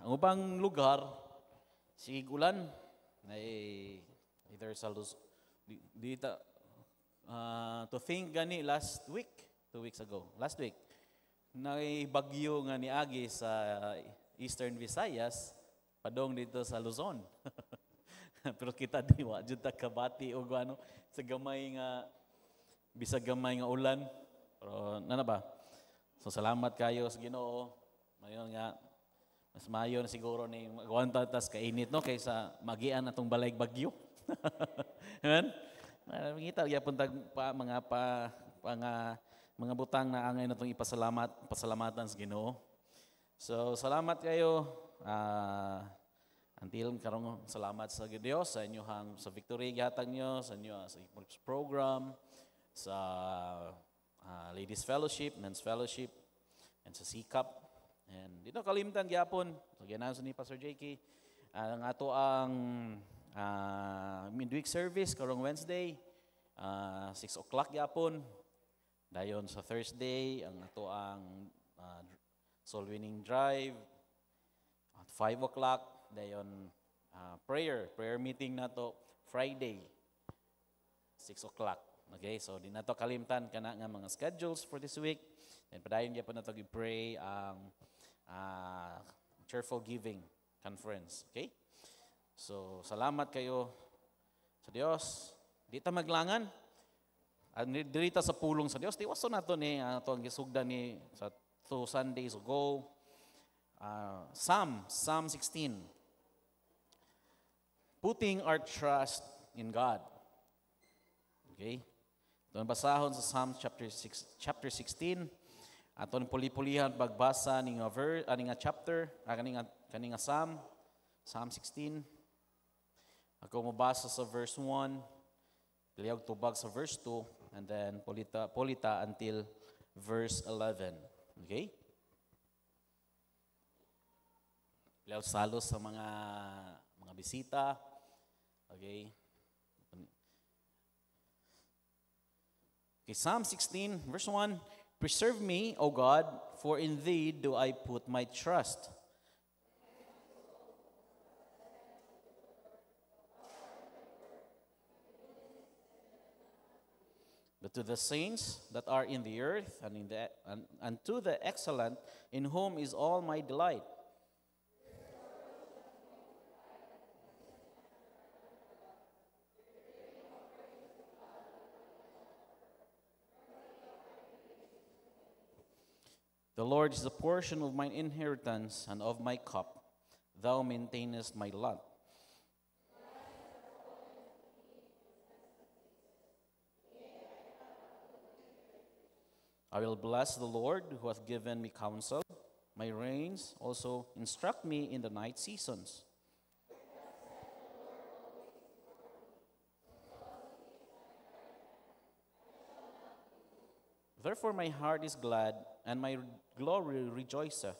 Ang ubang lugar, sige ulan, either sa to think gani last week, 2 weeks ago, last week, bagyo nga ni Agi sa Eastern Visayas, padong dito sa Luzon. Pero kita di wa jud ta kabati og ano sa gamay nga bisag gamay nga ulan. Pero na ba? So salamat kayo sa Ginoo. Mayon nga mas mayo na siguro ni magwanta tas kainit no kaysa magian atong balay bagyo. Amen. Mangita gyapon tag mga butang na angay natong pasalamatan sa Ginoo. So salamat kayo. Until karong salamat sa Diyos sa inyohang sa victory gihatag nyo sa inyo sa program sa Ladies Fellowship, Men's Fellowship and sa Sikap. And dito kalimtan gyapon so ginayon ni Pastor JK ang ato ang midweek service karong Wednesday 6 o'clock gyapon. Dayon sa Thursday ang ato ang soul winning drive at 5 o'clock. Dayon prayer meeting na to Friday 6 o'clock. Okay, so di na to kalimtan kana nga mga schedules for this week. And padayon gyapon nato gi-pray ang cheerful giving conference. Okay? So salamat kayo sa Dios. Di ta maglangan. Diri ta sa pulong sa Dios. Tiwaso nato ni ato ang gisugdan ni sa 2 Sundays ago. Psalm 16. Putting our trust in God. Okay? Ito ang basahon sa Psalm chapter 16. Aton puli-pulihan pagbasa ni nga chapter, kaninga Psalm 16. Ako mabasa sa verse 1, piliyag tubag sa verse 2, and then polita until verse 11. Okay? Piliyag salos sa mga bisita. Okay. Psalm 16, verse 1. Preserve me, O God, for in Thee do I put my trust. But to the saints that are in the earth and to the excellent, in whom is all my delight. The Lord is the portion of mine inheritance and of my cup. Thou maintainest my lot. I will bless the Lord who hath given me counsel. My reins also instruct me in the night seasons. Therefore my heart is glad, and my glory rejoiceth.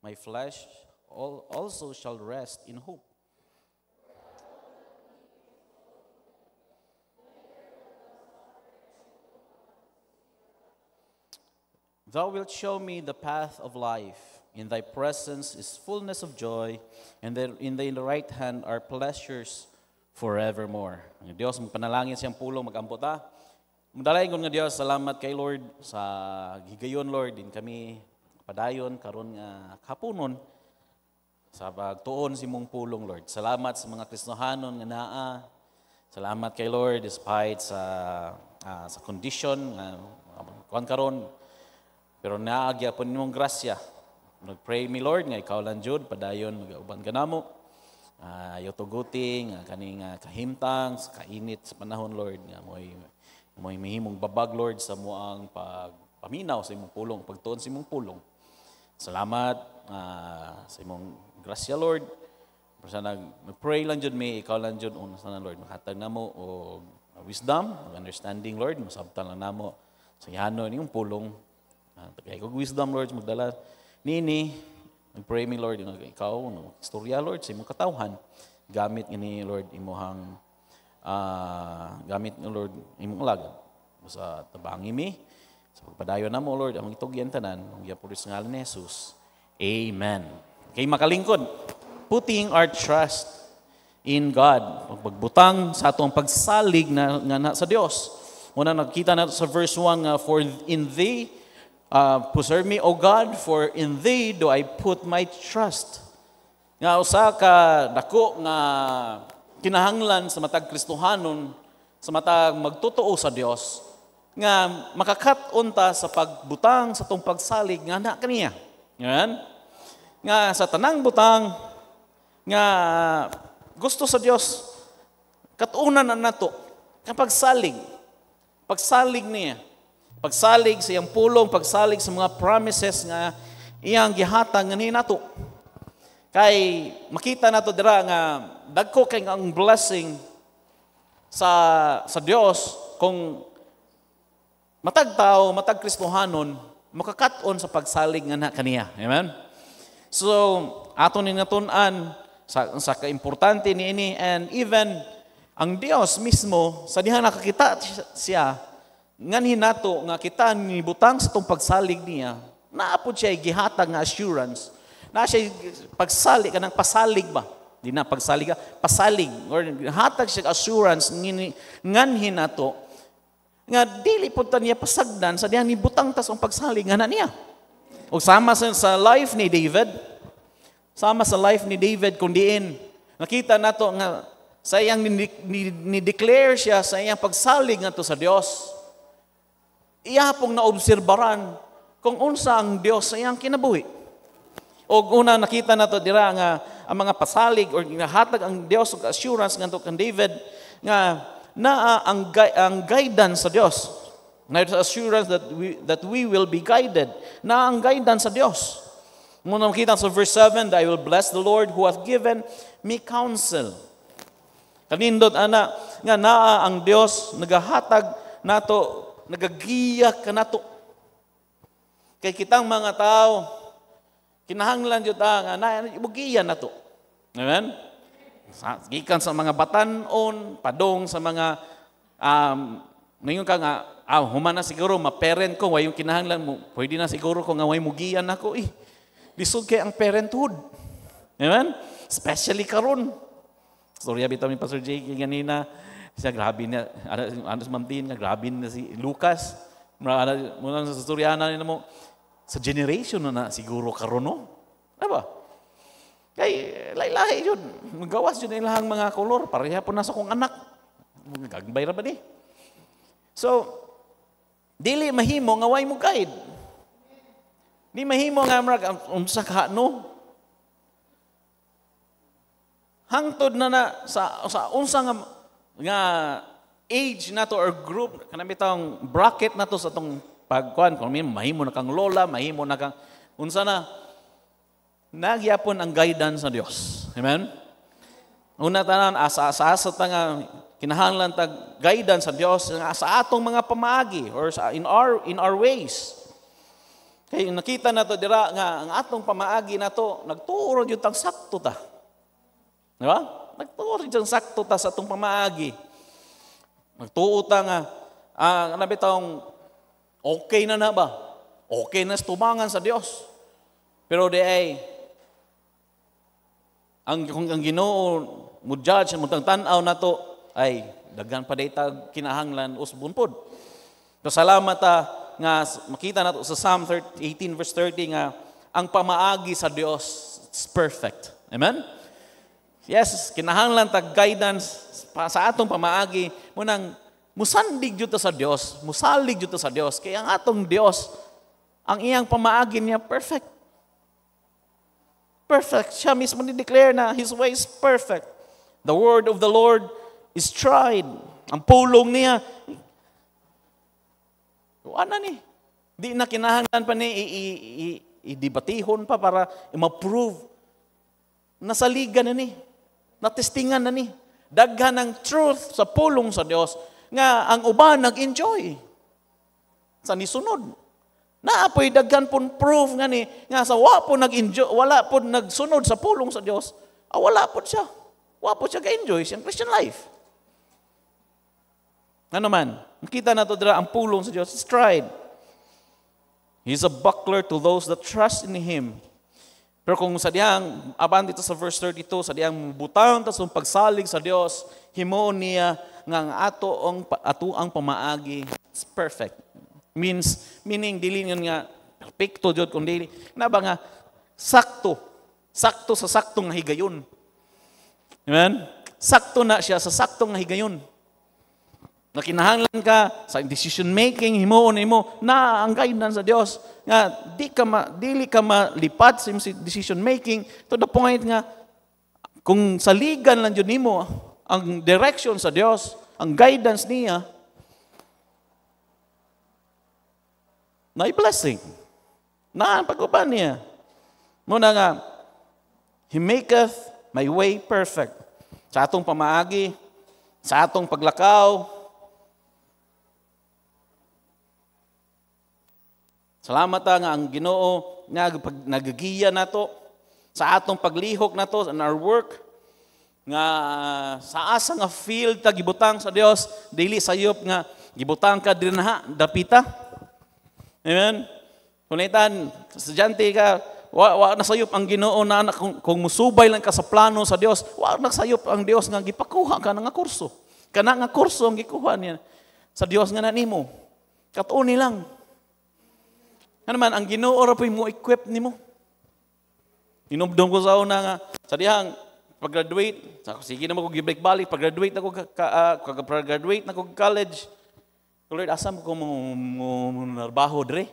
My flesh also shall rest in hope. Thou wilt show me the path of life. In thy presence is fullness of joy, and in the right hand are pleasures forevermore. Ang Diyos, magpanalangin siyang pulong mag-amputa. Magdalayan ko nga Diyos, salamat kay Lord sa gigayon Lord, din kami padayon karon nga kapunon sa pagtuon si mong pulong Lord. Salamat sa mga Kristnohanon nga naa. Salamat kay Lord despite sa condition kuan karon pero naagya po nimong grasya. Nagpray mi Lord nga ikaw lang jud padayon mag-uban kanamo. Ayo tuguting kaning kahimtang sa kainit sa panahon Lord nga mo'y mahimong babag, Lord, sa muang pagpaminaw sa imong pulong, pagtuon sa imong pulong. Salamat sa imong grasya, Lord. Sa nag-pray lang dyan may, ikaw lang dyan, sana, Lord, makatag na mo o wisdom, understanding, Lord, masabtan lang na mo sa ihano yung pulong. Kaya kung wisdom, Lord, magdala. Nini, nag-pray me, Lord, ikaw, istorya, Lord, sa imong katawhan. Gamit ini, Lord, imuhang gamit ng Lord imong lagad sa tabangi mi sa pagpadayon namo Lord ang itugyan tanan ang giapuris ngalan ni Jesus. Amen. Kay makalingkod, putting our trust in God. Pagbutang sa atong pagsalig na sa Dios. Muna nakita natin sa verse 1 nga, for in thee, preserve me, O God, for in thee do I put my trust. Nga usa ka dako nga kinahanglan sa matag Kristohanon, sa matag magtotoo sa Dios, nga makakat-on ta sa pagbutang sa tong pagsalig nga na kaniya. Yan. Nga sa tanang butang nga gusto sa Dios katunan na nato kapag salig. Pagsalig niya. Pagsalig sa iyang pulong, pagsalig sa mga promises nga iyang gihatag nga nato. Kay makita nato dira nga dagko kay ang blessing sa Dios kung matag tao, matag Kristohanon, makakat-on sa pagsalig nga na kaniya. Amen? So, ato ni natun-an sa kaimportante niini, and even ang Dios mismo, sa diha nakakita siya, nganhin nato nga kita nibutang sa tong pagsalig niya, naapod siya gihatag nga assurance, na siya pagsalig, kanang pasalig ba? Di na pagsalig ka, pasalig, or hatag siya assurance, nganhin nato, nga dili po ta niya pasagdan sa diyan ni butang tas ang pagsalig nga na niya. O sama sa life ni David, kung diin nakita nato nga sa iyang ni-declare siya sa iyang pagsalig ngadto sa Dios. Iya pong naobserbaran kung unsa ang Dios sa iyang kinabuhi. O una nakita nato dira nga ang mga pasalig or nahatag ang Dios og assurance ngadto kang David nga ang guidance sa Dios. Na assurance that we will be guided. Na ang guidance sa Dios. Muna makita sa verse 7, I will bless the Lord who hath given me counsel. Kanindot ana nga naa ang Dios nagahatag nato, nagagiya kanato. Kay kitang mga tao kinahanglan jud nga nagiya nato. Amen? Gikan sa mga batanon, padong sa mga ngayon ka nga, human na siguro, ma-parent ko, way yung kinahanglan mo, pwede na siguro ko nga way mugian ako, lisod kay ang parenthood. Amen? Especially karon. Storya bitaw ni Pastor Jake ganina, siya grabe na, anos mantin nga, grabe na si Lucas. Muna sa storyahan na mo, sa generation na siguro karon, no? Diba? Kay lahi-lahi yun. Magawas yun ilang mga kolor. Pareha po na sa kong anak. Gagbay ra ba ni? So, dili mahimo nga way mo guide. Di mahimo nga unsa ka no? Hangtod na sa unsa nga age nato or group kanang bitang bracket nato sa tong pagkuan kung mahimo na kang lola, mahimo na kang unsa na nagyapon ang guidance sa Dios. Amen? Una tanan, asa ta nga kinahanglan tag guidance sa Dios sa atong mga pamaagi or in our ways. Kay nakita nato dira nga ang atong pamaagi nato nagtuo jud tang sakto ta. Di ba? Nagtuo jud sakto ta sa atong pamaagi. Nagtuo ta nga ano bitong okay na ba? Okay na tumangan sa Dios. Pero di ay ang Ginoo mo judge mo tan-aw nato ay daghan pa dayta kinahanglan usbon pod. So salamat ta nga makita nato sa Psalm 18 verse 30 nga ang pamaagi sa Dios is perfect. Amen? Yes, kinahanglan ta guidance sa atong pamaagi munang musandig jud ta sa Dios, musalig jud ta sa Dios kay ang atong Dios ang iyang pamaagi niya perfect. Perfect. Siya mismo ni-declare na His way is perfect. The word of the Lord is tried. Ang pulong niya, ano ni? Di na kinahanglan pa ni i-debatihon pa para ma-prove. Nasaligan na ni. Natestingan na ni. Daghan ng truth sa pulong sa Dios nga ang uban nag-enjoy. Sa nisunod. Naapoy daghan pun proof nga ni nga sa wala po nagsunod sa pulong sa Dios. Wala po siya. Wala po siya ka-enjoy siyang Christian life. Ano man, nakita na to dira ang pulong sa Dios is tried. He's a buckler to those that trust in Him. Pero kung sa diyang, aban dito sa verse 32, sa diyang butang tas yung pagsalig sa Dios, himuon niya nga ang ato ang pamaagi, it's perfect. Meaning, dili nga, perfecto jud kung dili. Na ba nga, sakto sa saktong nga higayon. Amen? Sakto na siya sa saktong nga higayon. Nakinahanglan ka sa decision making, himuon mo na ang guidance sa Dios nga dili ka malipad sa decision making to the point nga kung saligan lang jud nimo ang direction sa Dios, ang guidance niya, na blessing. Na ang pag-uban niya. Muna nga, He maketh my way perfect. Sa atong pamaagi, sa atong paglakaw, salamat nga ang Ginoo nga nagagiya nato sa atong paglihok nato in our work nga sa asa nga field ta gibutang sa Dios dili sayop nga gibutang ka dinha dapita. Amen. Kunitan estudyante ka wa nasayop ang Ginoo na kung musubay lang ka sa plano sa Dios, wa nasayop ang Dios nga gipakuha ka nga kurso. Kana nga kurso ang gikuha niya sa Dios nga nanimo. Katuni lang. Ano man, ang Ginoo ra po'y mo equip nimo. Inumdum ko sa una nga, sa dihang, pag-graduate, sige na mag-break balik, pag-graduate na ko college, Lord, asam ko mo narbaho dre.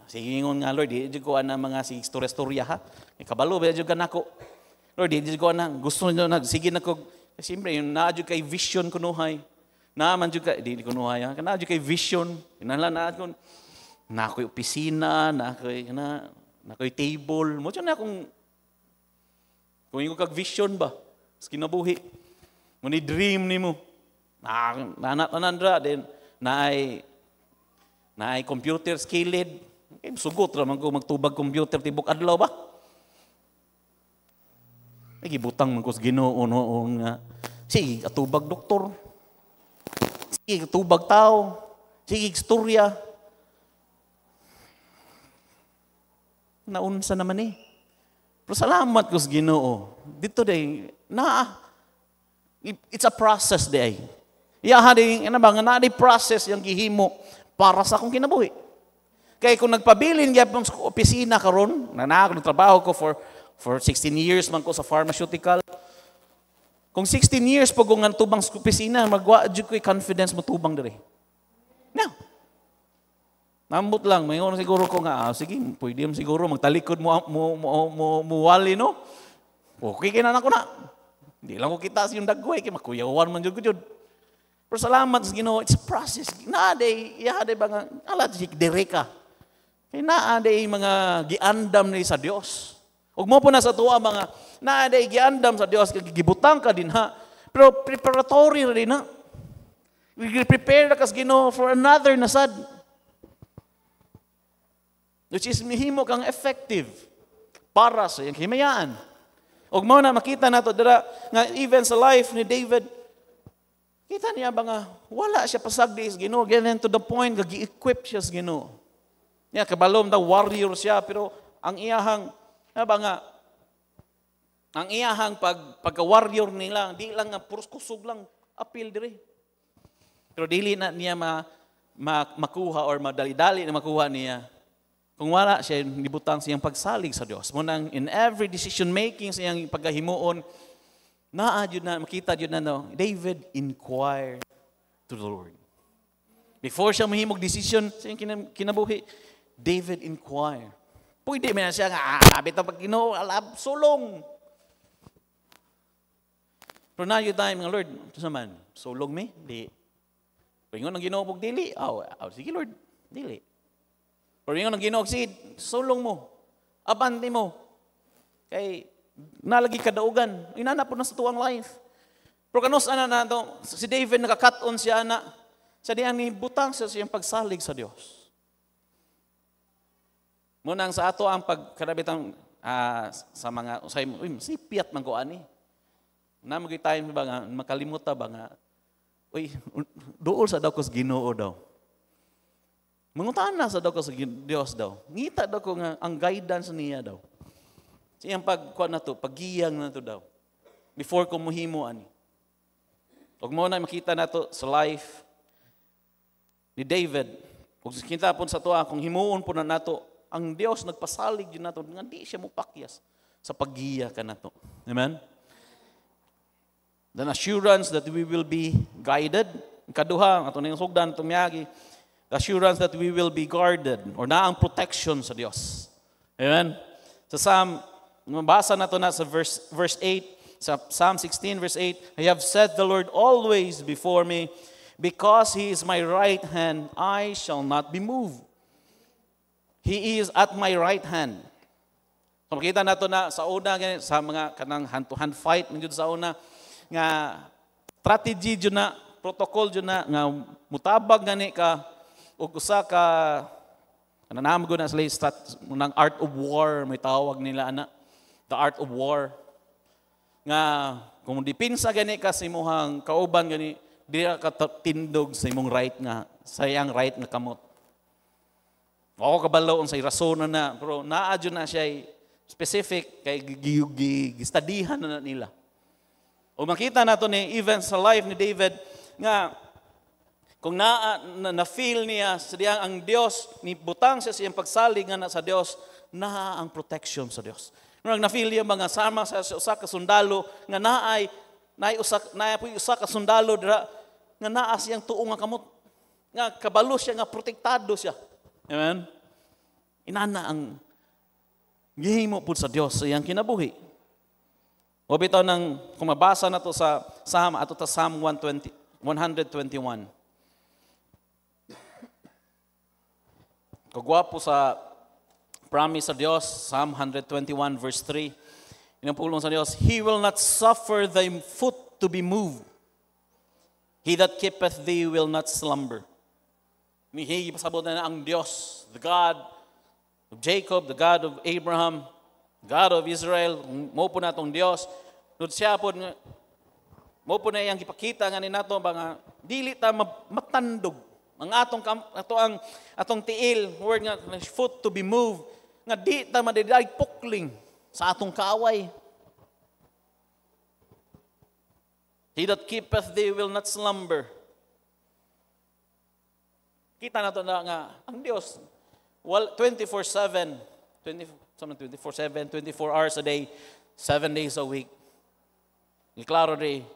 Sige ngon nga, Lord, di ko na mga storya ha. Kabalo, ba dyan ka na ko. Lord, di ko na, gusto nyo na, sige na ko, siyempre, yung naadyo kay vision kunuhay. Naaman dyan ka, di kunuhay ha. Naadyo kay vision, inalaan ko, na ako'y opisina, na ako'y table. Mo dyan na akong, kung yung kag-vision ba, sa kinabuhi, mo ni dream ni mo, nanandra, then, na ay computer skilled, sugot raman ko magtubag computer, tibok adlaw ba? Ay, gibutang man ko sa Ginoo noon nga, sige, atubag doktor, sige, atubag tao, sige, istorya, naunsa naman eh. Pero salamat ko sa Ginoo. Dito day, it's a process day. Iyaha day, ano ba, nga na process yung gihimo para sa akong kinabuhi. Kaya kung nagpabilin, gyapon sa opisina karon, nagtrabaho ko for 16 years man ko sa pharmaceutical. Kung 16 years pag kung tubang sa opisina, magwa-adyo ko'y confidence mo tubang diri. Now, nambot lang, may siguro ko nga, sige, pwede mo siguro, magtalikod mo wali, no? Okay, kainan ako na. Hindi lang ko kita sa yung dagway, kaya makuyawan man dyan ko dyan. Pero salamat sa Ginoo, it's a process. Naaday, iyaday ba nga, alat, dire ka. Kaya naaday mga giandam ni sa Dios. Huwag mo po na sa tuwa mga, naaday giandam sa Dios, gibutang ka din ha. Pero preparatory rin ha. Prepare na kas Ginoo for another nasad. Which is mihimo kang effective para sa iyang himayaan. Huwag mo na makita na ito, nga even sa life ni David, kita niya ba nga, wala siya pasagdi sa Ginoo, ganyan to the point, gagi-equip siya sa Ginoo. Yeah, kabalom na warrior siya, pero ang iyahang, ang iyahang pagka-warrior nila, di lang nga, puros kusog lang, appeal dire. Pero dili na niya makuha or madali-dali na makuha niya. Kung wala siya, nibutang siyang pagsalig sa Diyos. Munang in every decision making siyang pagkahimuon, makita yun na, no, David inquired to the Lord. Before siya mahimog decision sa iyang kinabuhi, David inquired. Pwede mo na siya nga, abit ang pag-Ginoo, alab, sulong. Pero na yung time, Lord, ito naman, sulong me? Di. Pero yung Ginoo pag dili, sige Lord, dili. Pero yung Ginoo, sige, sulong mo, abante mo. Kay, nalagi kadaugan, inanap po na sa tuwang life. Pero kanus, si David nakakat-on siya na, sa diyang ni butang sa siyang pagsalig sa Diyos. Munang sa ato ang pagkarabitang sa mga, sipiat man ko ani. Namagay tayo ba nga, makalimuta ba nga, dool sa daw ko sa Ginoo daw. Mangutana sa daw ko sa Dios daw. Ngita daw ko nga ang guidance niya daw. Siyang pagkuan na to, paggiyang na to daw. Before ko muhimo ani. Ug mo na makita nato sa life ni David. Ug kita pon sa tuwa kung himuon po na nato, ang Dios nagpasalig yun nato nga di siya mopakyas sa paggiya kanato. Amen. The assurance that we will be guided. Kaduha ato ning sugdan tumyagi. The assurance that we will be guarded or na ang protection sa Dios. Amen. Sa Psalm, mabasa nato na sa verse 8, sa Psalm 16 verse 8, I have set the Lord always before me, because He is my right hand, I shall not be moved. He is at my right hand. So makita nato na sa una sa mga kanang hand-to-hand fight medyo sa una nga strategy jud na, protocol jud na nga mutabag gani ka ug usa ka anam gud na sila ng art of war, may tawag nila ana, the art of war. Nga kung dipinsa gani ka sa imong kauban gani, dira ka tindog sa imong right nga, sa iyang right nga kamot. Ako kabalo sa rason na, pero naadyo na siya specific kay gistadihan na nila. O makita nato ni even sa life ni David nga kung na-feel niya sa diyang ang Dios, ni butang siya siyang pagsalig nga na sa Dios, na ang protection sa Dios. Nung na-feel niya mga sama sa usa ka sundalo nga naay usa ka sundalo dira nga naa siyang tuong nga kamot. Nga kabalo siya nga protektado siya. Amen. Inana ang gihimo pud sa Dios sa iyang kinabuhi. O bitaw nang kumabasa na to sa Psalm ato ta Psalm 121. Kagwapo sa promise sa Dios, Psalm 121 verse 3. Inapulong sa Dios, He will not suffer thy foot to be moved. He that keepeth thee will not slumber. Mihi pasabot na ang Dios, the God of Jacob, the God of Abraham, God of Israel, mo po natong Dios. Nud siya po, mo po na iyang ipakita nga ni nato mga dili ta matandog. Ang atong tiil, word nga foot to be moved, nga di ta madiday pukling sa atong kaaway. He that keepeth thee will not slumber. Kita na ito na nga, ang Diyos, 24/7, 24/7, 24 hours a day, 7 days a week. Klaro rin,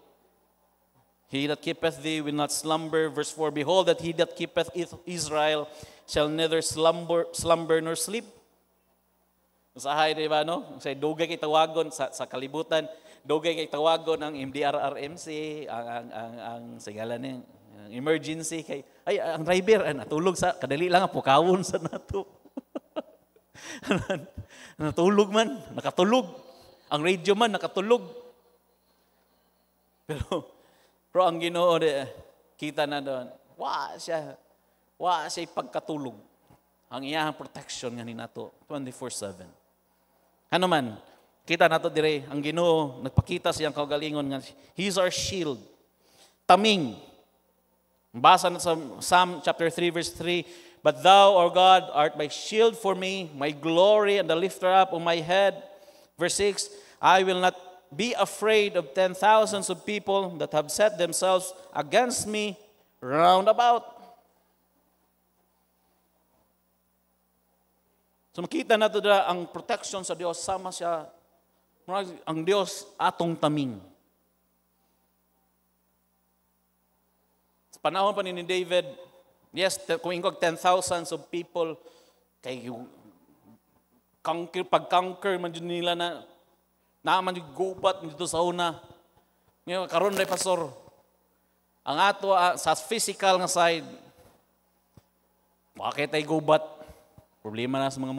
He that keepeth thee will not slumber. Verse 4, behold that he that keepeth Israel shall neither slumber nor sleep. Usahay, di ba, no? Say, dugay kay tawagon sa kalibutan, dugay kay tawagon ang MDRRMC, ang sigala niya, emergency kay ang driver natulog sa kadali lang po kawon sa nato. Natulog man, nakatulog. Ang radio man nakatulog. Pero ang Ginoo kita na doon, wa siya pagkatulog. Ang iyang protection nga ni nato 24/7. Ano man, kita nato dire ang Ginoo nagpakita siyang kaugalingon nga He's our shield. Taming. Basa na sa Psalm chapter 3 verse 3, but thou, O God, art my shield for me, my glory and the lifter up of my head. Verse 6, I will not be afraid of 10,000s of people that have set themselves against me round about. So makita nato dira ang protection sa Dios, sama siya ang Dios atong taming. Sa panahon pa ni David, yes, kung ingkog 10,000s of people kay pag-conquer man dyan nila na naman yung gubat dito sa una. Ngayon, karon na pastor, ang ato sa physical nga side, bakit ay gubat? Problema na sa mga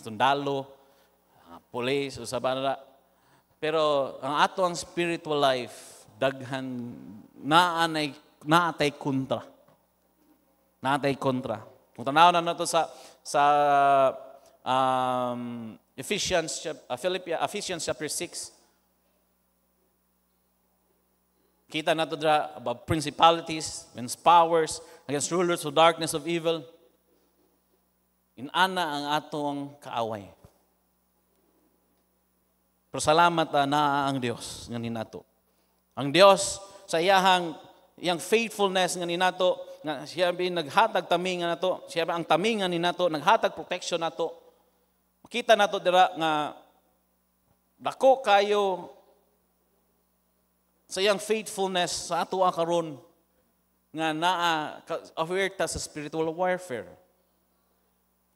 sundalo, mga police, usabana. Pero ang ato ang spiritual life, daghan naatay kontra. Naatay kontra. Kung tanaw na nato sa Ephesians chapter 6. Kita nato dra about principalities and powers, against rulers of darkness of evil. Inana ang atong kaaway. Pero salamat na ang Dios nga ninato. Ang Dios sa iyang faithfulness nga ninato, nga siya naghatag tamingan nato, siya ang tamingan ninato, naghatag protection nato. Makita nato dira nga dako kayo sa iyang faithfulness sa ato karon nga naa aware ta sa spiritual warfare.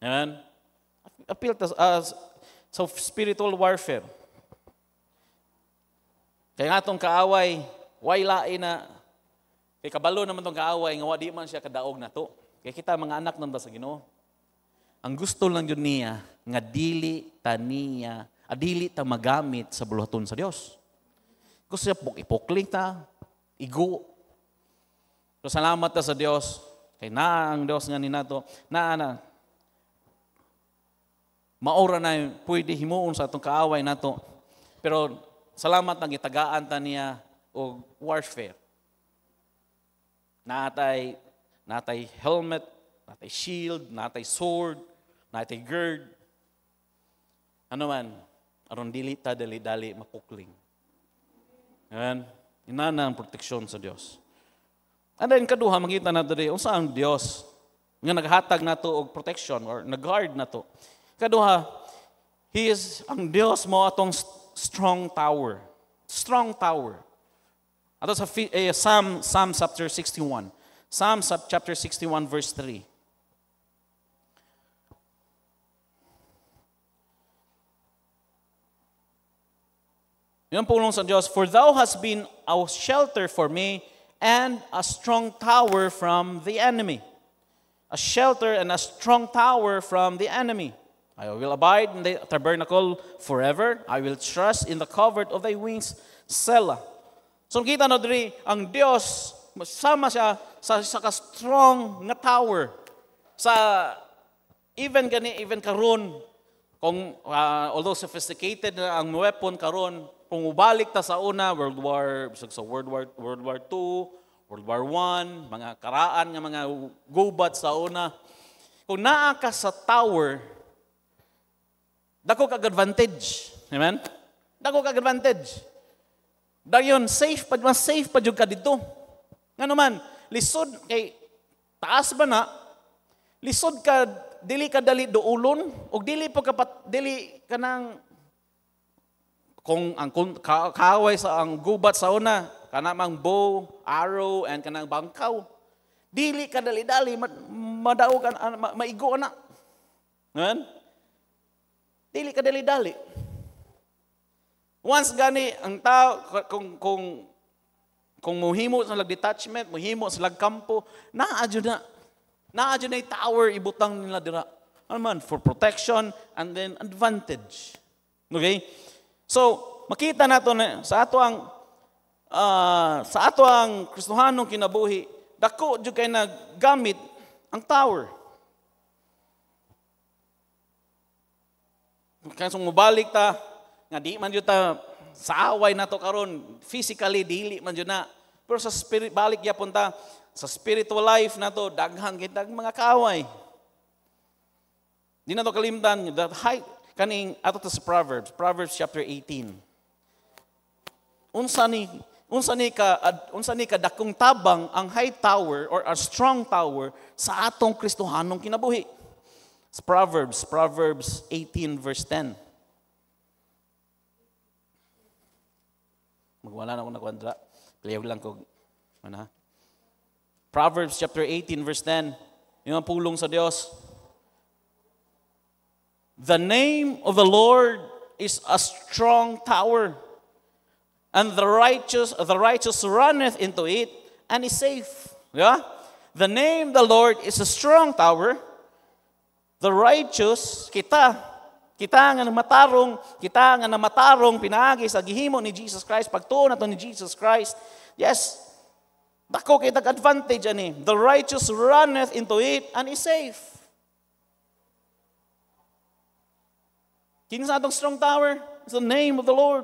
Amen. Appeal ta sa spiritual warfare. Kaya nga itong kaaway, way lain na, kay kabalo naman itong kaaway, nga di man siya kadaog na to. Kaya kita mga anak nun ba sa Ginoo? Ang gusto lang yun niya, nga dili ta magamit sa buluhaton sa Dios. Gusto siya ipukling ta, igo. So salamat ta sa Dios, kay na ang Dios nga ninato, maura na pwede himuon sa itong kaaway nato. Pero salamat ang itagaan ta niya o warfare. Natay helmet, natay shield, natay sword, natay gird. Ano man, aron dili ta dali-dali mapukling. Amen. Inana ang proteksyon sa Dios. And then kaduha makita nato diri unsa ang Dios nga naghatag nato og protection or nag-guard nato. Kaduha, ang Dios mo atong strong tower. Strong tower. Ato sa Psalm chapter 61. Psalm chapter 61 verse 3. Yan pulong sa Diyos, for thou hast been a shelter for me and a strong tower from the enemy. A shelter and a strong tower from the enemy. I will abide in the tabernacle forever. I will trust in the covert of thy wings. Selah. So kita na diri ang Dios sama siya sa strong nga tower. Sa even karon kung although sophisticated na ang weapon karon, kung ubalik ta sa una World War II, World War I, mga karaan nga mga gubat sa una. Kung naa ka sa tower, dako kag advantage. Amen? Dako kag advantage. Dayon mas safe pa jud ka dito. Ngano man, lisod kay taas ba na? Lisod ka dili ka dali duulon og dili ka nang kung ang kaaway sa ang gubat sa una, kana mang bow, arrow and kanang bangkaw. Dili ka dali-dali madaog maigo na. Amen? Dili ka dali-dali. Once gani ang tao kung muhimo sa detachment, muhimo sa kampo, naadyo na tower ibutang nila dira. Ano man, for protection and then advantage. Okay? So, makita nato na sa ato ang Kristohanong kinabuhi, dako jud kay naggamit ang tower. Kaya mubalik ta, nga di man yun ta sa away na to karon, physically dili man yun na. Pero sa spirit, balik yapon ta, sa spiritual life na to, daghan kita mga kaaway. Di na to kalimtan, kaning ato to sa Proverbs chapter 18. Unsa ni ka dakong tabang ang high tower or a strong tower sa atong Kristohanong kinabuhi. Sa Proverbs 18 verse 10. Magwala na ako nakwandra. Playog lang ko. Proverbs chapter 18 verse 10. Yung pulong sa Dios. The name of the Lord is a strong tower, and the righteous runneth into it and is safe. Yeah? The name of the Lord is a strong tower. The righteous, kita nga namatarong pinaagi sa gihimo ni Jesus Christ, pagtuon nato ni Jesus Christ. Yes, dako kay advantage ani. The righteous runneth into it and is safe. Kinsa atong strong tower? It's the name of the Lord.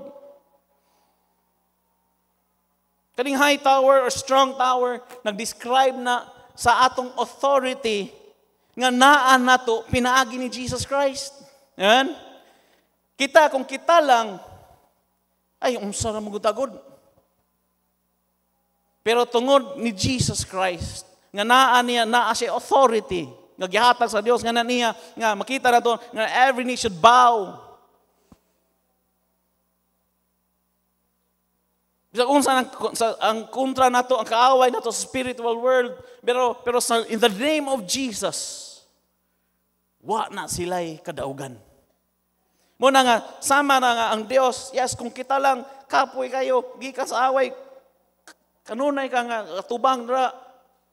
Kaning high tower or strong tower, nag-describe na sa atong authority nga naa nato pinaagi ni Jesus Christ. Amen? Kita, kung kita lang, ay, unsa na magutagod. Pero tungod ni Jesus Christ, nga naa siya authority, nga gihatag sa Dios, nga na niya, nga makita na to, nga every knee should bow. Unsa ang kontra nato, ang kaaway nato sa spiritual world, pero in the name of Jesus, wa na sila'y kadaugan. Muna nga, sama na nga ang Dios. Yes, kung kita lang, kapoy kayo, gikan sa away, kanunay ka nga, tubang na,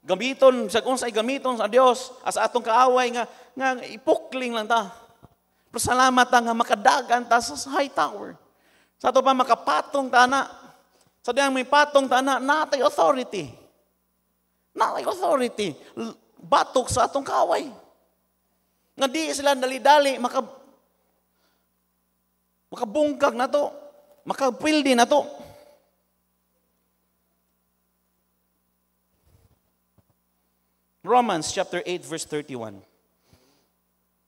gamiton, sa unsay gamiton sa Dios, as atong kaaway nga ipukling lang ta. Pero salamat ta nga makadagan ta sa high tower. Sa ato pa makapatong ta na, sa diyang may patong ta na, natay authority. Natay authority. Batok sa atong kaaway. Nga di sila dali-dali, makabungkag na to, makapildi na to. Romans chapter 8 verse 31.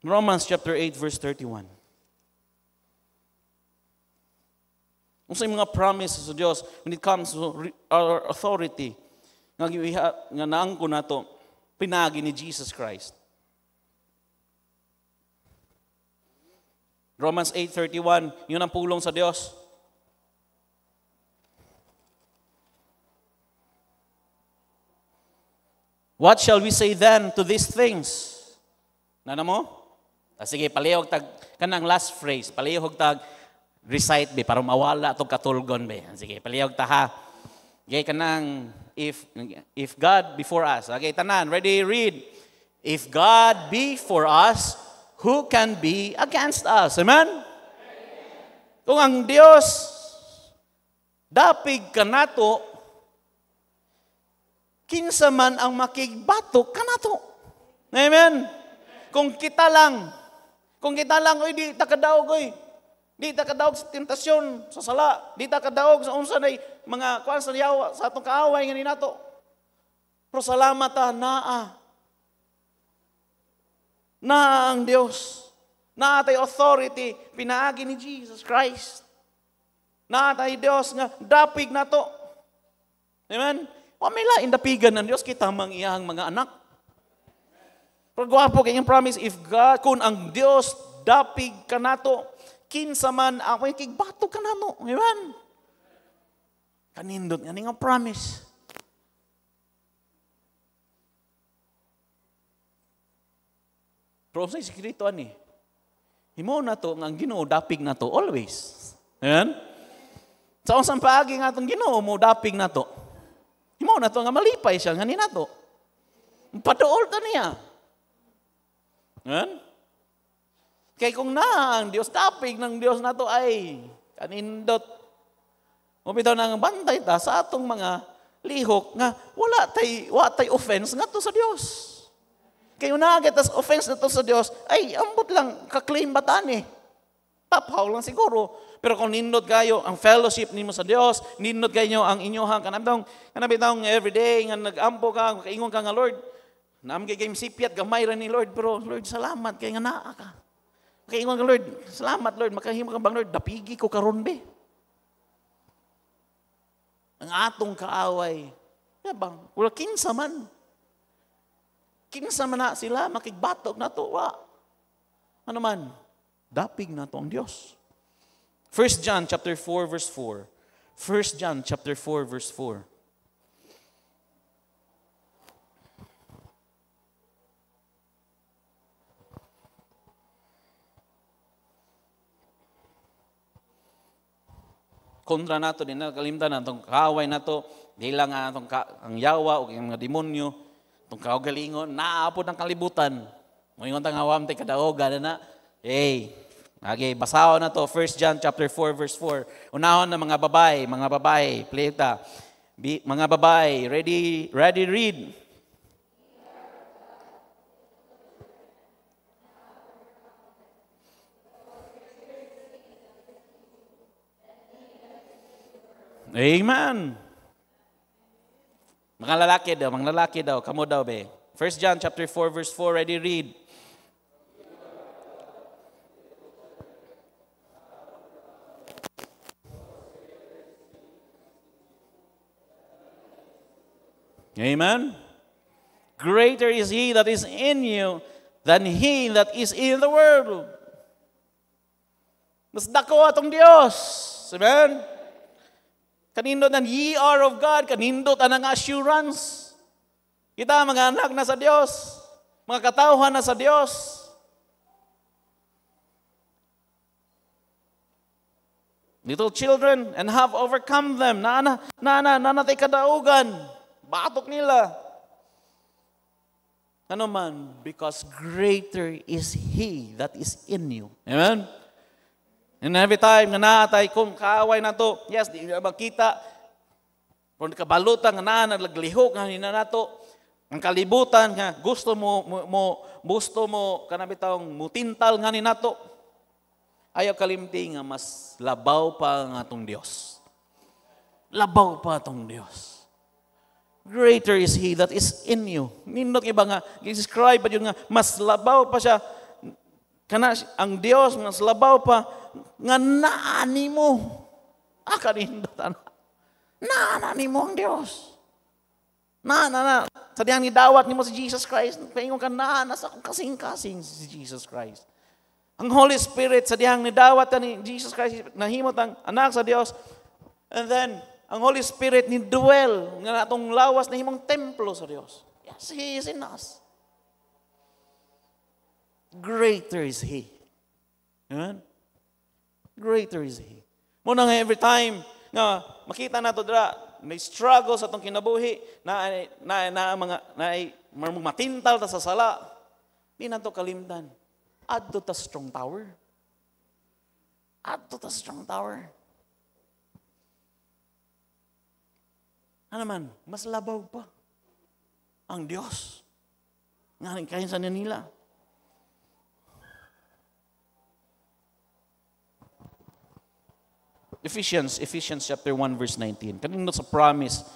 Romans chapter 8 verse 31. Unsa yung mga promises sa Dios when it comes to our authority nga naangko nato pinagi ni Jesus Christ. Romans 8:31, yun ang pulong sa Dios. What shall we say then to these things? Nana mo? Sige, palihog tag kanang last phrase, palihog tag recite be para mawala atong katulgon be. Sige, palihog ta ha. Okay, kanang if God be for us. Okay, tanan, ready, read. If God be for us, who can be against us? Amen? Kung ang Dios dapig kanato, kinsa man ang makigbatok kanato. Amen? Kung kita lang, oy, di ta kadaog, oy. Di ta kadaog sa tentasyon, sa sala. Di ta kadaog sa unsa nay mga kuan sa yawa, sa atong kaaway nga ninato. Pero salamat ta, naa ang Dios. Naa tay authority, pinaagi ni Jesus Christ. Naa tay Dios nga dapig nato. Amen? Pamila indapigan ng Dios kita mang iyang mga anak. Pero gwapo kayong promise, if God, kung ang Dios dapig kanato, kinsa man ako kigbato kanamo. Amen? Kanindot nga nga promise. Pero sa sikreto ani, himo na to ang Ginoo dapig na to always. Amen? Sa unsang paagi nga atong Ginoo mo dapig na to. Himo na to nga malipay siya nga ni nato. Paduol ta niya. Amen? Kaya kung ang Diyos, tapig ng Diyos na to ay kanindot. Mabitaw na nga bantay ta sa atong mga lihok nga wala tay offense nga to sa Diyos. Kaya unagit as offense na to sa Diyos, ay ambot lang, kaklaim batan eh. Tapaw lang siguro. Pero kung nindot kayo ang fellowship nimo sa Diyos, nindot kayo ang inyohang kanabitang everyday nga nag-ampo ka, kaingon ka nga Lord, naamgay kayong sipiat, gamay rin ni Lord, pero Lord, salamat, kaya nga naa ka. Kaingon ka Lord, salamat Lord, makahimo ka bang Lord, dapigi ko karon be. Ang atong kaaway, bang, wala kinsa man na sila, makigbatok na to, ano man, dapig na to ang Diyos. 1 John chapter 4 verse 4. 1 John chapter 4 verse 4. Kontra nato din nakalimtan natong kaaway nato, di lang atong ang yawa o ang mga demonyo, itong kaugalingon, naapod ang kalibutan. Moingon tang awam tay kadaogan na. Hey, okay, basaho na to 1 John chapter 4 verse 4. Unahon na mga babae, play ta. Mga babae, ready read. Amen. Mga lalaki daw, kamo daw be. 1 John chapter 4 verse 4, ready read. Amen. Greater is He that is in you than he that is in the world. Mas dako atong Dios. Amen. Kanindot ang ye are of God, kanindot ang assurance. Kita mga anak na sa Dios, mga katauhan na sa Dios. Little children and have overcome them. Nanatay kadaugan. Batok nila. Ano man, because greater is He that is in you. Amen? And every time na naatay kung kaaway na to, yes, di na makita, kung kabalutan nga naglihok nga nina nato, ang kalibutan nga, gusto mo, kanabitang mutintal nga ni nato, ayaw kalimti nga mas labaw pa nga atong Diyos. Labaw pa atong Diyos. Greater is He that is in you. Nindot iba nga, describe pa yun nga, mas labaw pa siya, kana ang Diyos, mas labaw pa, nga naani mo. Kanindot, naani mo ang Diyos. Sadyang nidawat ni mo si Jesus Christ, paingon ka sa akong kasing-kasing si Jesus Christ. Ang Holy Spirit, sadyang nidawat ni Jesus Christ, nahimot ang anak sa Diyos, and then, ang Holy Spirit ni dwell nga atong lawas na himong templo sa Dios. Yes, He is in us. Greater is He. Amen? Greater is He. Muna nga every time nga makita nato dira may struggle sa atong kinabuhi na matintal ta sa sala. Di nato kalimtan. Adto ta strong tower. Adto ta strong tower. Ano naman, mas labaw pa ang Diyos. Nga kain sa nila. Ephesians chapter 1 verse 19. Kanino sa promise.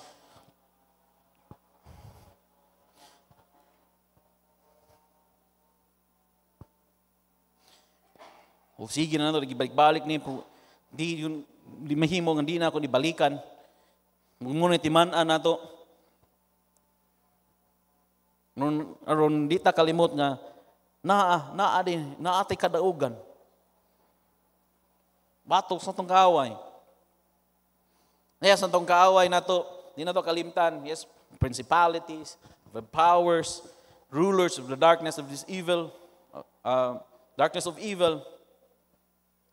O sige na ito, balik-balik ni di mahimo nga di na ako ibalikan. Muna timan-an nato. Aron di ta kalimot nga naatay kadaugan. Batok sa tong kaaway. Yes, sa tong kaaway nato, di nato kalimtan. Yes, principalities, the powers, rulers of the darkness of this evil, darkness of evil.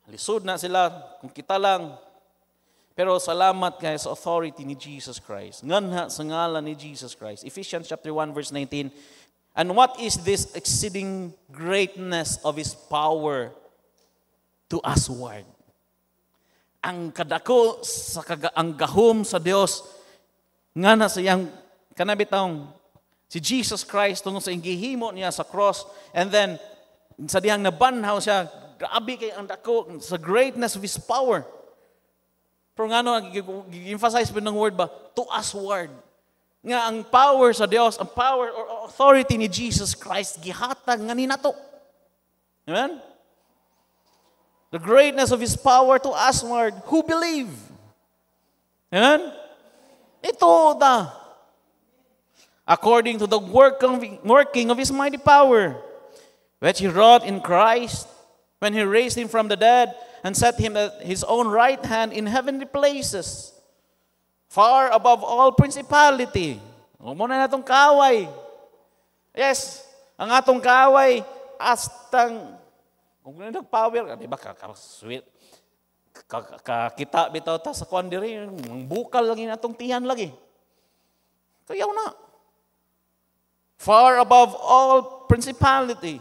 Lisod na sila kung kita lang. Pero salamat kaya sa authority ni Jesus Christ. Nganha sa ngalan ni Jesus Christ. Ephesians chapter 1 verse 19. And what is this exceeding greatness of His power to usward? Ang kadako sa ang gahom sa Dios nga na sa iyang kanabitang si Jesus Christ tungod sa gihimo niya sa cross, and then sa diyang nabanhaw siya, grabe kay ang dako sa greatness of His power. Pero nga emphasize pa ng word ba? To usward. Nga ang power sa Dios, ang power or authority ni Jesus Christ, gihatag nga ninato. Amen? The greatness of His power to usward, who believe. Amen? Ito da. According to the working of His mighty power, which He wrought in Christ, when He raised Him from the dead, and set Him at His own right hand in heavenly places, far above all principality. Muna na itong kaaway. Yes, ang atong kaaway, astang, kung nagpower, di ba, sweet, kakita bitaw ta sa kwandiri, bukal lagi na itong tiyan lagi. Kayaw na. Far above all principality,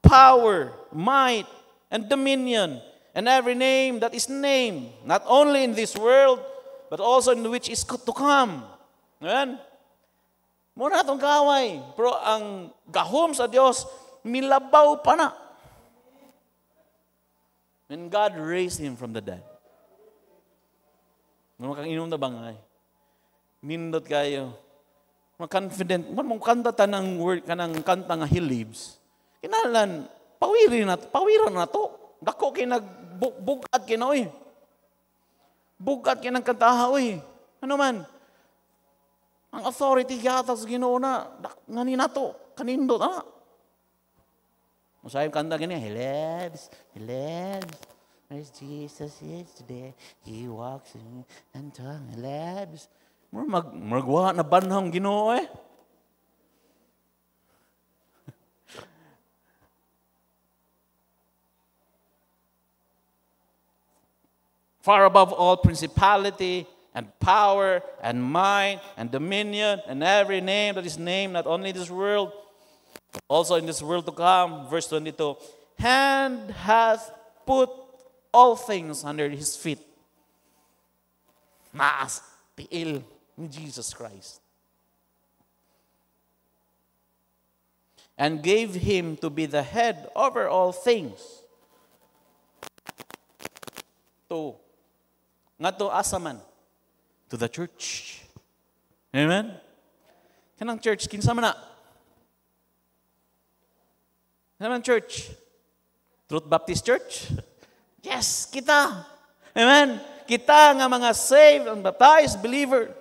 power, might, and dominion, and every name that is named, not only in this world, but also in which is to come. Amen? Muna itong kaway. Pero ang gahom sa Diyos, milabaw pa na. When God raised Him from the dead. Ano kang inom na bangay? Nindot kayo. Confident. Mong kanta ta ng word, kanang kanta nga He lives. Kinalan, pawiran na to. Dako kay nagbugat kinoy. Bugat kay nang kantaha, oy. Ano man? Ang authority yata sa Ginoo na, ngani na to, kanindot na. Masayang kanta ganyan, He lives, He lives. Where's Jesus is today? He walks in and tongue, He lives. Magwa na banhang Ginoo eh. Far above all principality and power and might and dominion and every name that is named, not only in this world, but also in this world to come. Verse 22, and hath put all things under His feet. Naas, tiil ni Jesus Christ. And gave Him to be the head over all things. Nga to asaman to the church. Amen? Kanang church, kinsa man na? Kanang church? Truth Baptist Church? Yes, kita. Amen? Kita nga mga saved and baptized believer.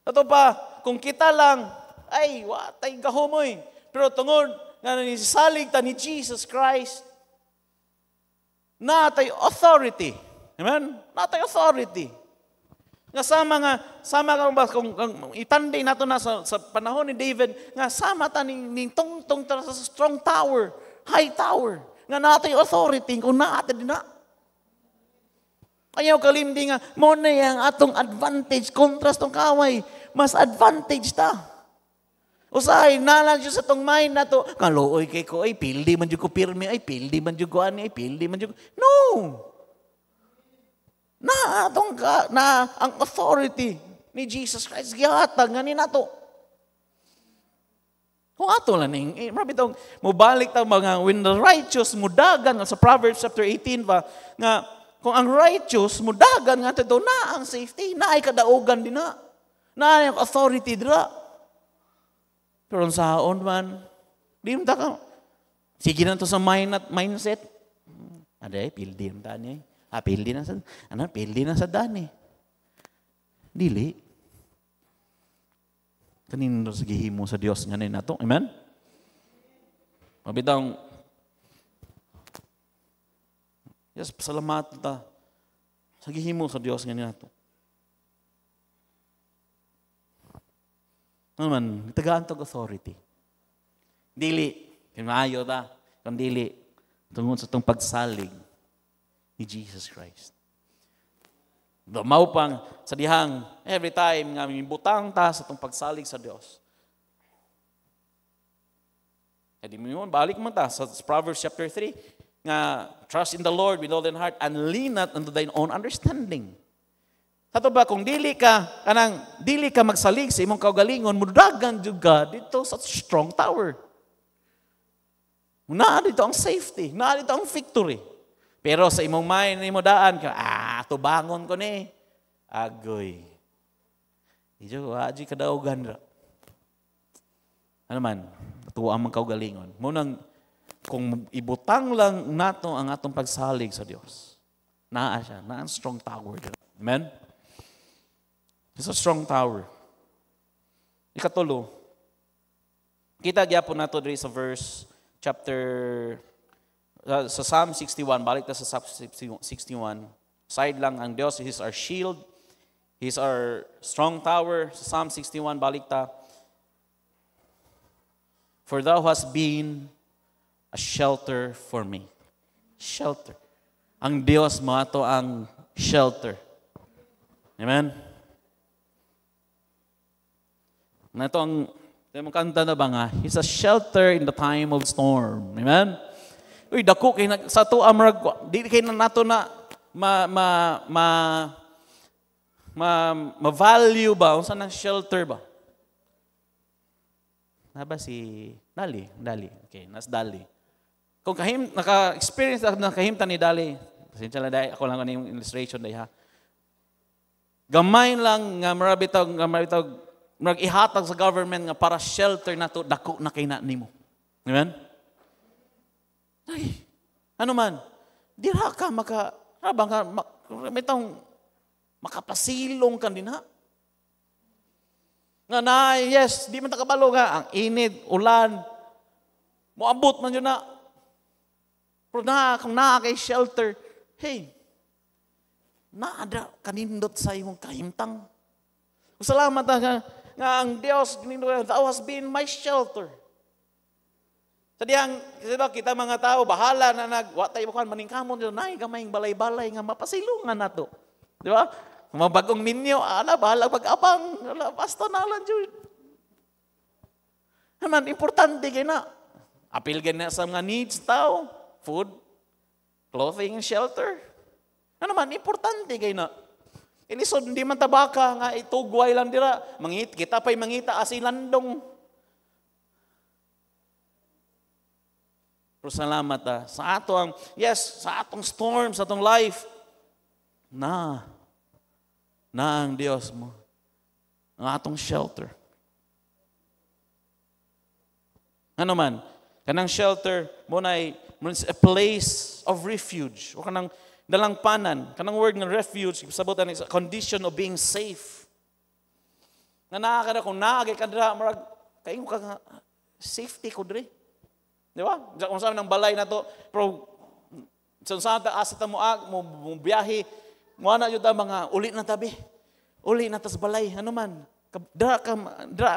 Ito pa, kung kita lang, ay, watay gahumoy. Pero tungod nga nisisalig ta ni Jesus Christ, natay authority. Amen? Natay authority. Nga sama ka kung itanday nato na sa panahon ni David, nga sama ta ning tungtong sa strong tower, high tower, nga natay authority, kung naata din na. Ayaw kalimdi nga, mo na yung atong advantage, contrast tong kaway, mas advantage ta. Usahay, nalang siya sa tong mind na to, kaluoy kay ko, ay, pildi man dyan ko pirmi, ay, pildi man dyan ko ani, ay, pildi man dyan ko. No! Na ang authority ni Jesus Christ gihatag nga ni nato. Kung ato lang marami tong mobalik ta mga when the righteous mudagan sa Proverbs chapter 18 ba nga kung ang righteous mudagan nga to na ang safety, na ay kadaugan din na. Na ang authority dira. Pero sa haon man, di mo ka. Sige na to sa mindset. Aday, pildi ang tani. Pildi na sa dani. Dili. Kanino sa gihimo sa Dios nga na nato. Amen? Mabitang, yes, pasalamat ta sa gihimo sa Dios nga na nato. Ano man, tagaan tog authority. Dili, kinaayo ta, kung dili, tungod sa itong pagsalig ni Jesus Christ. Dumaw pang sa dihang, every time nga butang ta sa itong pagsalig sa Dios. E di mo balik mo ta sa Proverbs chapter 3, nga trust in the Lord with all thine heart and lean not unto thine own understanding. Sato ba, kung dili ka magsalig sa imong kaugalingon, mudagan juga dito sa strong tower. Naa dito ang safety, naa dito ang victory. Pero sa imong mind, imo daan ka, tubangon ko ni. Agoy. Ijo, aji kadaugan ra. Ano man, tuwa ang kaugalingon. Munang, kung ibutang lang nato ang atong pagsalig sa Dios, naa siya, naa ang strong tower. Amen? It's a strong tower. Ikatulo, kita gyapon nato diri sa verse, chapter sa Psalm 61, balik ta sa Psalm 61. Side lang ang Dios, He's our shield, He's our strong tower. Sa Psalm 61, balik ta. For thou hast been a shelter for me. Shelter. Ang Dios mo ato ang shelter. Amen? Na ito ang kanta na ba nga? He's a shelter in the time of storm. Amen? Uy, dako kay sa to amrag di kay nato na ma-value ba unsa nang shelter ba? Na ba si Dali? Okay, nas Dali. Kung naka-experience na kahimtan ni Dali. Pasensya lang dai ako lang ano yung illustration dai ha. Gamay lang nga marabitaw ihatag sa government nga para shelter na to, dako na kay na nimo. Amen? Ay, ano man, dira ka rabang ka, makapasilong ka din ha. Nga na, yes, di man takabalo nga, ang init, ulan, moabot man yun na. Pero kung kay shelter, hey, naada kanindot sa imong kahimtang. Salamat nga ang Diyos, thou hast been my shelter. Sadiyang, kita mga tao, bahala na watay mo kan maningkamon, nay, gamayng balay-balay, nga mapasilungan na to. Di ba? Mga bagong minyo, bahala pag-abang, basta na lang dyan. Naman, importante kayo na. Apil ka na sa mga needs tao, food, clothing, and shelter. Ano man, importante kayo na. Ilisod, hindi man tabaka, nga itugway lang dira. Kita pa'y mangita asilandong. Pero salamat sa atong, sa atong storm, sa atong life, na ang Diyos mo, ang atong shelter. Ano man, kanang shelter mo na a place of refuge, o kanang dalangpanan, kanang word ng refuge, sabutan is a condition of being safe. Nga nakakada kung naagay ka dira, kayo ka safety ko diri. Di ba? Kung saan ng balay na to, pero saan ta asita mo biyahe, mo na yun mga uli na tabi. Uli na tas balay, ano man. Dira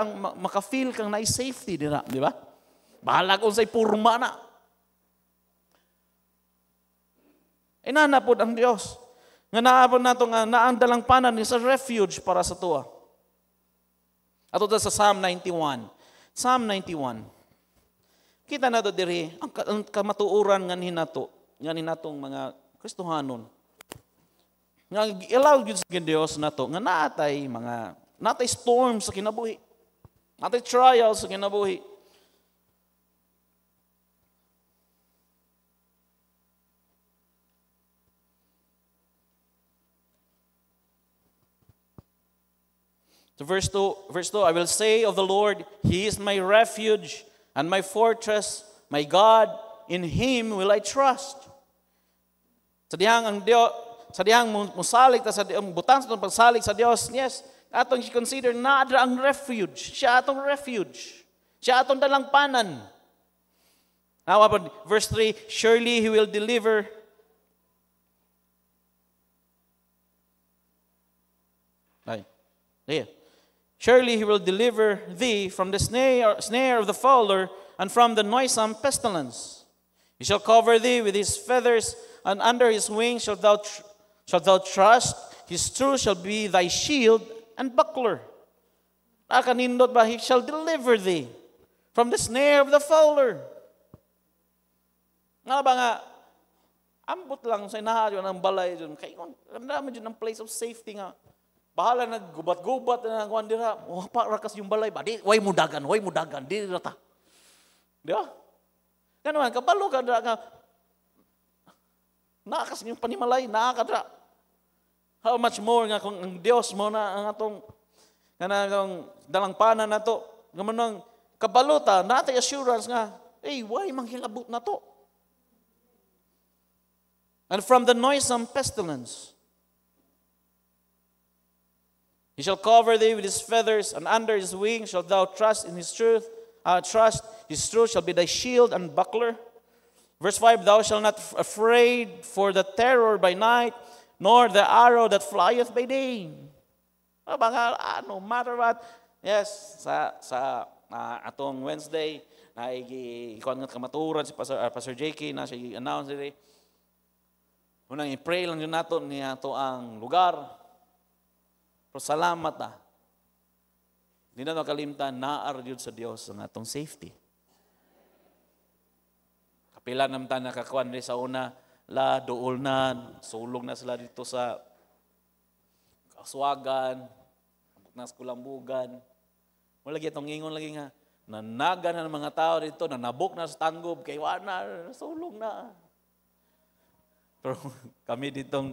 ang makafeel kang na-safety dira, di ba? Bahala kung sa'y purma na. Inanapod ang Diyos. Nga naapod na ito nga naandalang panan is a refuge para sa tuwa. Ato sa Psalm 91. Psalm 91. Kita na ito diri, ang kamatuuran nga ninatong mga Kristohanon. Nga ilaw yun sa Diyos na ito, nga natay storm sa kinabuhi. Natay trials sa kinabuhi. So verse 2, I will say of the Lord, He is my refuge and my fortress, my God, in Him will I trust. Sa dihang musalig, sa butang sa pagsalig sa Diyos, yes, atong consider na ang refuge. Siya atong refuge. Siya atong dalangpanan. Now, verse 3, surely He will deliver. Surely He will deliver thee from the snare of the fowler and from the noisome pestilence. He shall cover thee with His feathers, and under His wings shalt thou trust. His truth shall be thy shield and buckler. Nakanindot ba? He shall deliver thee from the snare of the fowler. Nga ba nga, ambot lang sa inaharyo ng balay dyan. Kaya ang dami dyan ng place of safety nga. Bahala naggubat-gubat na nagkuhan dira. Para kas yung balay ba? Way mudagan, di rata. Di ba? Kaya naman, kabalo ka dira nga. Naakas yung panimalay, nakakadra. How much more nga kung ang Diyos mo na ang atong dalangpanan na to. Ngayon, kabalota, natay assurance nga, why manghilabot na to? And from the noisome pestilence, He shall cover thee with His feathers, and under His wings shalt thou trust in His truth. His truth shall be thy shield and buckler. Verse 5, thou shalt not afraid for the terror by night, nor the arrow that flieth by day. No matter what. Yes, sa atong Wednesday, ikuan nga kamaturan si Pastor JK na siya i-announce diri. Unang i-pray lang yun nato niya to ang lugar. Pero salamat Hindi na nakalimtan, na-aryod sa Diyos ang atong safety. Kapila naman tayo nakakuan rin sa una, dool na, sulong na sila dito sa Kaswagan, nas Kulambugan. Wala itong ingon lagi nga, nanaga na ng mga tao dito, nanabok na sa tanggob, kay wana, sulong na. Pero kami ditong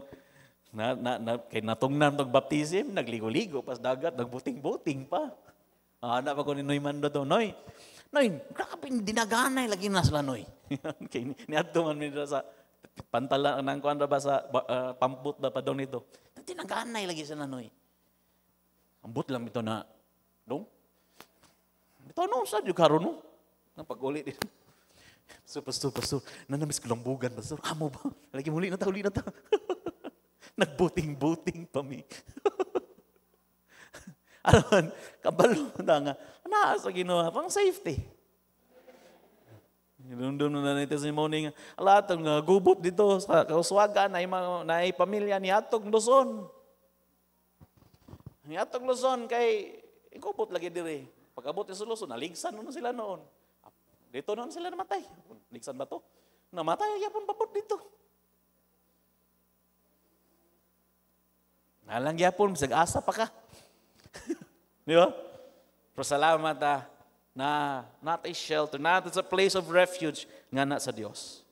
Kay natungnan tog baptism, nagligo-ligo pas dagat, nagbuting-buting pa. Anak pa ko ni Noy Mando to, Noy, grabe, dinaganay lagi na sila, Noy. Kay niadto man mi sa pantala nang kuan ba sa pamput ba pa daw nito. Dinaganay lagi sila, Noy. Ambot lang ito na, no? Ito no, sa yung karon no? Nang pag-uli din. Pastor, nanamis ko lang bugan, Pastor. Amo ba? Lagi muli na ta. Nagbuting-buting pa mi. Alam, kabalo na nga. Sa ginawa, pang safety. Doon na nito si Morning. Alat, gubot dito sa Kauswagan, na pamilya ni Atog Luzon. Ni Atog Luzon, kay ikupot lagi diri. Pagkabot sa Luzon, naligsan na sila noon. Dito noon sila namatay. Ligsan ba to? Namatay, yapon papot dito. Nalang yapon, masag-asa pa ka. Di ba? Pero salamat na not a shelter, not as a place of refuge, nga na sa Diyos.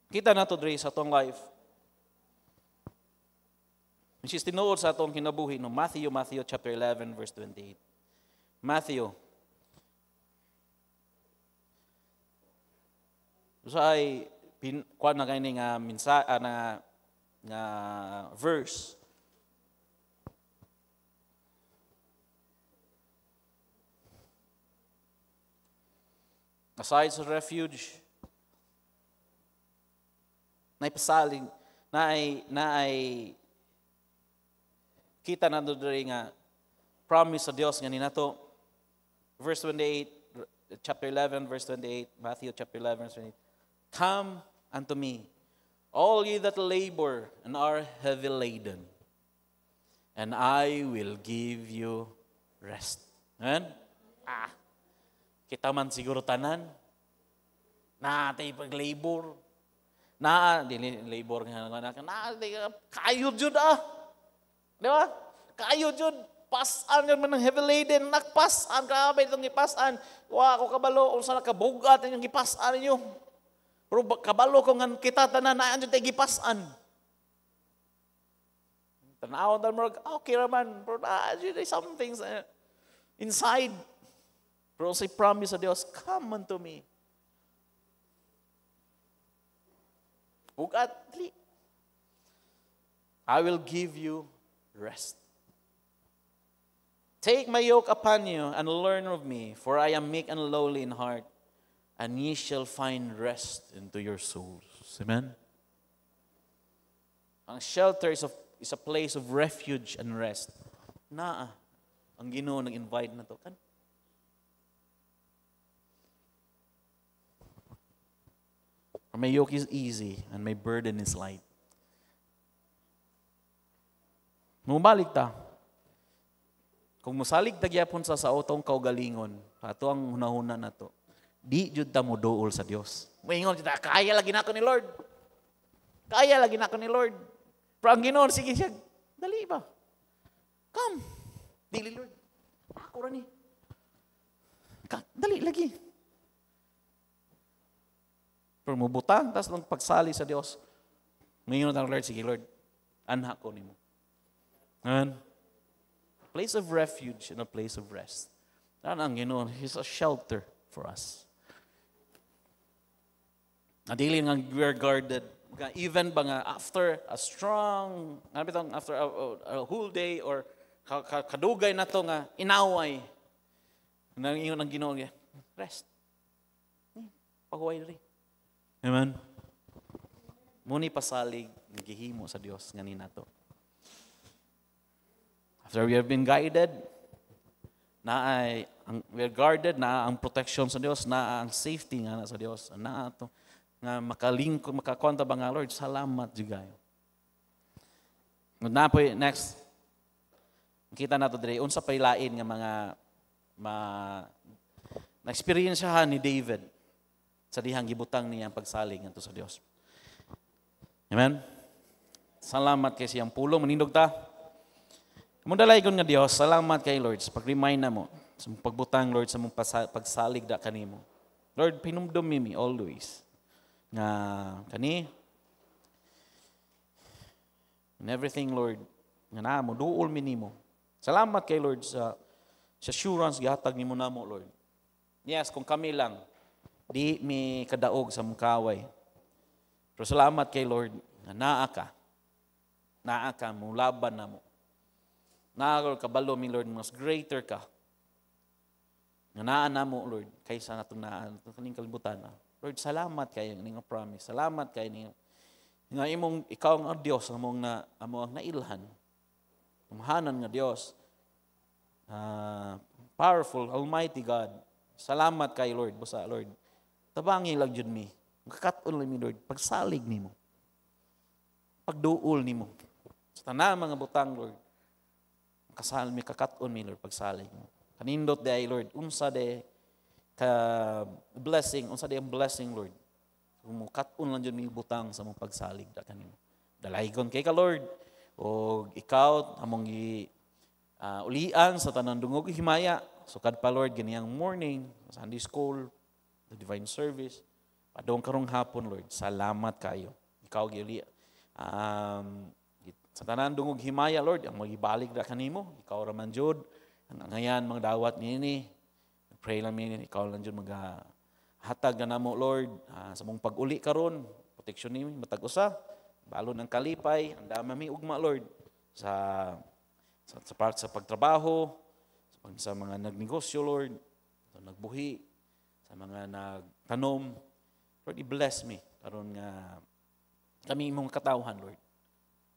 Kita na to, Dre, sa atong life. Which is tinuod sa atong kinabuhi no Matthew chapter 11 verse 28. Matthew. So ay kuan na kini nga nga verse. Aside sa refuge, naipasalig na ay kita na doon nga promise sa Diyos nga ninato. Verse 28, chapter 11, verse 28, Matthew chapter 11, verse 28. Come unto me, all ye that labor and are heavy laden, and I will give you rest. Amen? Kita man siguro tanan, naatay pag-labor, labor nga, kayo jud Di ba? Kayo jud, pasan yun man ng heavy laden, nakpasan, grabe itong ipasan. Ako kabalo, kung saan nakabugat yung ipasan ninyo. Pero kabalo kung kita tanan, naan yun tayo ipasan. Tanaw na mo, okay naman, pero there's some things inside. Pero say promise sa Diyos, come unto me. Bugat, I will give you rest. Take my yoke upon you and learn of me, for I am meek and lowly in heart, and ye shall find rest into your souls. Amen? Ang shelter is a place of refuge and rest. Ang Ginoo nag-invite na to. For my yoke is easy and my burden is light. Mumalik ta. Kung musalig tagyapon sa otong kaugalingon, ato ang hunahuna na to, di jud ta mo duol sa Dios. Moingon kita, kaya lagi nako ni Lord. Kaya lagi nako ni Lord. Pero ang Ginoo, sige siya, dali ba? Come. Dili Lord. Ako ra ni. Dali lagi. Pero mubutang, tas nang pagsali sa Dios, moingon ang Lord, sige Lord, anak ko nimo. And a place of refuge and a place of rest. Ang Ginoo, He's a shelter for us. Adili nga we're guarded. Even ba nga after a strong, after a whole day or kadugay na to nga inaway, nang ingon ang Ginoo, rest. Paghuway rin. Amen. Muni pasalig, gihimo sa Dios nga ninato. After we have been guided, we are guarded, ang protection sa Diyos, ang safety nga na sa Diyos, ito, nga makakonta ba nga, Lord, salamat jugayo. Next, kita na ito dire, unsa pa ilain nga mga na-experiensyahan ni David sa dihang gibutang niya ang pagsalig ngadto sa Diyos. Amen? Salamat kay siyang pulong, manindog ta. Mundalay kon nga Dios, salamat kay Lord sa pag-remind na mo sa pagbutang Lord sa mong pagsalig da kanimo. Lord, pinumdum mi always. Nga, kani, in everything, Lord, nga na mo, duol mi nimo. Salamat kay Lord sa assurance gihatag nimo namo, Lord. Yes, kung kami lang, di mi kadaog sa mukaway. Pero salamat kay Lord, nga naa ka, mo laban na mo. Naa, Lord, kabalo mi, Lord, mas greater ka. Nga naa na mo, Lord, kaysa natong naan, kaning kalibutan na. Lord, salamat kayo ning promise. Salamat kayo ning nga imong ikaw ang Dios among nailhan. Tumahanan nga Dios. Powerful, almighty God. Salamat kay Lord, busa Lord. Tabangi lang jud mi. Makakat-on lang mi, Lord, pagsalig nimo. Pagduol nimo. Sa tanang mga butang, Lord. Kasal mi kakat-on mi, Lord, pagsalig mo. Kanindot day, Lord, unsa day ka blessing, unsa day ang blessing, Lord. Kung kat-on lang dyan may butang sa mong pagsalig da kanimo. Dalaygon kay ka, Lord. O ikaw, among ulian sa tanang dungog himaya. Sukad pa, Lord, ganiyang morning, Sunday school, the divine service. Padong karong hapon, Lord. Salamat kayo. Ikaw, giuli. Sa tanang dungog himaya, Lord, ang magibalik da kanimo. Ikaw raman jud. Ngayon, mga dawat nini. Pray lang nini. Ikaw lang jud hatag na namo, Lord, sa mong pag-uli karon, proteksyon nimi matag usa, balon ang kalipay, ang dami mi ugma, Lord, sa pagtrabaho, sa mga nagnegosyo, Lord, sa nagbuhi, sa mga nagtanom. Lord, i-bless me karon nga kami imong katawhan, Lord.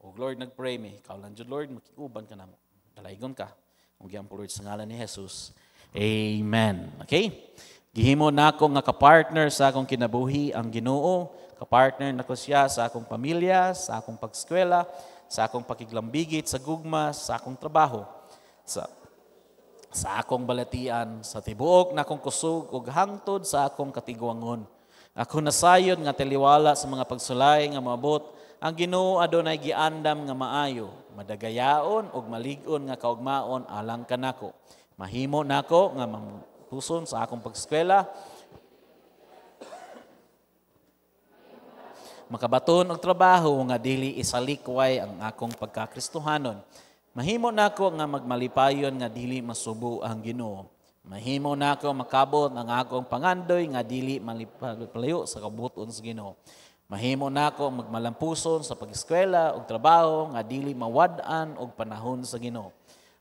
O Lord, nagpray mi, ikaw lang jud, Lord, makikuban ka namo. Dalaygon ka. Ug gyud Lord sa ngalan ni Jesus. Amen. Okay? Gihimo nako nga kapartner sa akong kinabuhi ang Ginoo, kapartner nako siya sa akong pamilya, sa akong pag-eskwela, sa akong pakiglambigit, sa gugma, sa akong trabaho, sa akong balatian, sa tibuok na akong kusog ug hangtod sa akong katigwangon. Ako nasayon nga taliwala sa mga pagsulay nga maabot ang Ginoo adunay giandam nga maayo, madagayaon ug malig-on nga kaugmaon alang kanako. Mahimo nako nga tuson sa akong pag-eskwela, makabaton og trabaho nga dili isalikway ang akong pagkakristohanon. Mahimo nako nga magmalipayon nga dili masubo ang Ginoo. Mahimo nako makabot ang akong pangandoy nga dili malipalayo sa kabuton sa Ginoo. Mahimo nako magmalampuson sa pag-eskwela ug trabaho nga dili mawad-an og panahon sa Ginoo.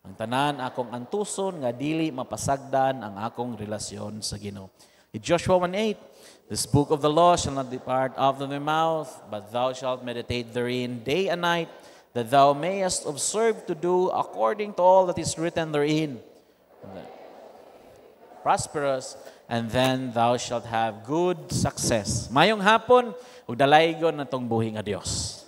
Ang tanan akong antuson nga dili mapasagdan ang akong relasyon sa Ginoo. In Joshua 1:8, this book of the law shall not depart out of thy mouth, but thou shalt meditate therein day and night, that thou mayest observe to do according to all that is written therein. Prosperous, and then thou shalt have good success. Mayong hapon, ug dalaygon natong buhi nga Dios.